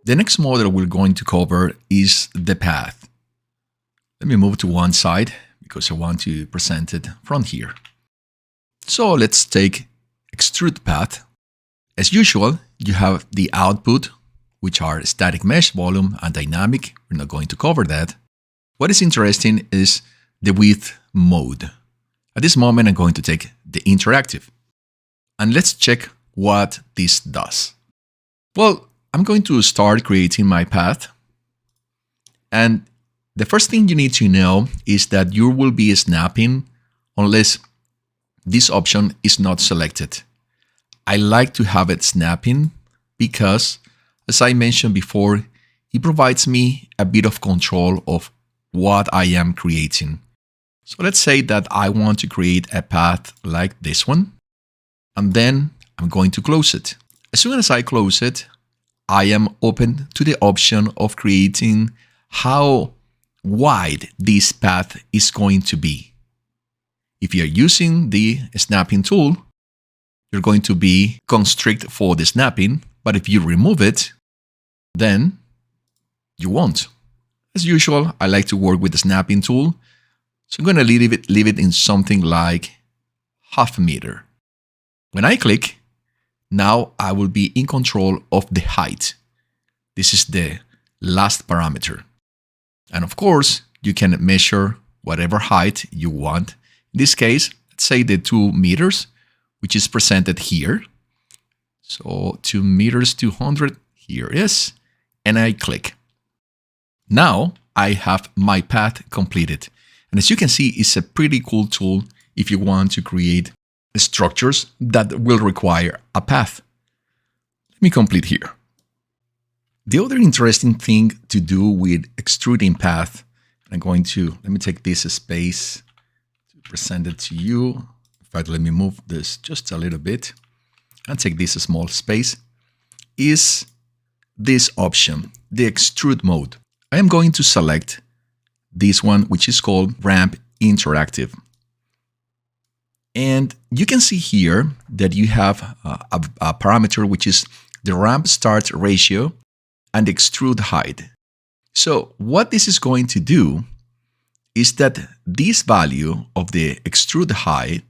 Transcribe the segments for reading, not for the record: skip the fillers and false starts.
The next model we're going to cover is the path. Let me move to one side because I want to present it from here. So let's take Extrude Path. As usual, you have the output, which are static mesh, volume, and dynamic. We're not going to cover that. What is interesting is the width mode. At this moment, I'm going to take the interactive. And let's check what this does. Well, I'm going to start creating my path. And the first thing you need to know is that you will be snapping unless this option is not selected. I like to have it snapping because, as I mentioned before, it provides me a bit of control of what I am creating. So let's say that I want to create a path like this one, and then I'm going to close it. As soon as I close it, I am open to the option of creating how wide this path is going to be. If you're using the snapping tool, you're going to be constrict for the snapping, but if you remove it, then you won't. As usual, I like to work with the snapping tool, so I'm going to leave it in something like 0.5 meter. When I click, now I will be in control of the height. This is the last parameter. And of course, you can measure whatever height you want. In this case, let's say the 2 meters, which is presented here. So 2 meters, 200, here it is. And I click. Now I have my path completed. And as you can see, it's a pretty cool tool if you want to create structures that will require a path. Let me complete here. The other interesting thing to do with Extruding Path, let me take this space to present it to you. In fact, let me move this just a little bit and take this small space, is this option, the extrude mode. I am going to select this one, which is called Ramp Interactive. And you can see here that you have a parameter which is the ramp start ratio and extrude height. So what this is going to do is that this value of the extrude height,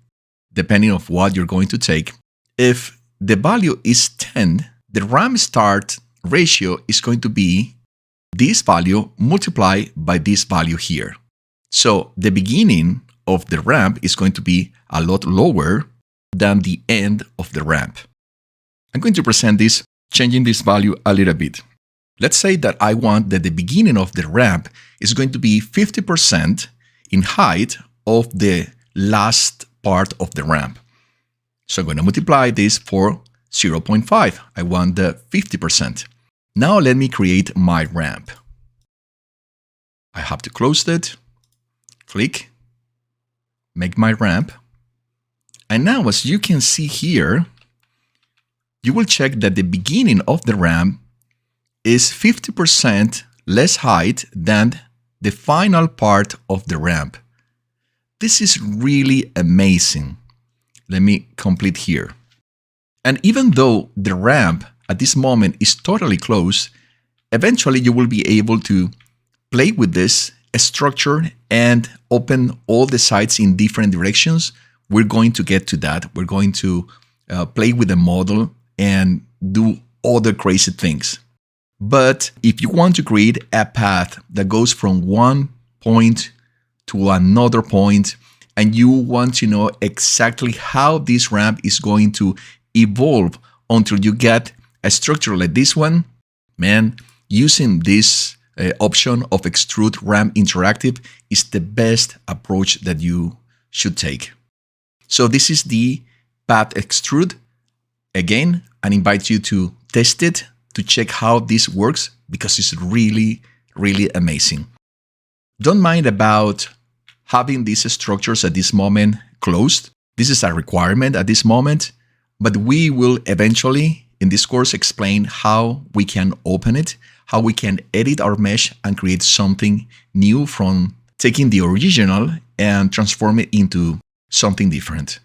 depending on what you're going to take, if the value is 10, the ramp start ratio is going to be this value multiplied by this value here. So the beginning of the ramp is going to be a lot lower than the end of the ramp. I'm going to present this, changing this value a little bit. Let's say that I want that the beginning of the ramp is going to be 50% in height of the last part of the ramp. So I'm going to multiply this for 0.5. I want the 50%. Now let me create my ramp. I have to close it, click, make my ramp. And now, as you can see here, you will check that the beginning of the ramp is 50% less height than the final part of the ramp. This is really amazing. Let me complete here. And even though the ramp at this moment is totally closed, eventually you will be able to play with this structure and open all the sides in different directions. We're going to get to that. We're going to play with the model and do other crazy things. But if you want to create a path that goes from one point to another point, and you want to know exactly how this ramp is going to evolve until you get a structure like this one, man, using this option of Extrude Ramp Interactive is the best approach that you should take. So this is the Path Extrude. Again, I invite you to test it to check how this works because it's really, really amazing. Don't mind about having these structures at this moment closed. This is a requirement at this moment, but we will eventually in this course explain how we can open it, how we can edit our mesh and create something new from taking the original and transform it into something different.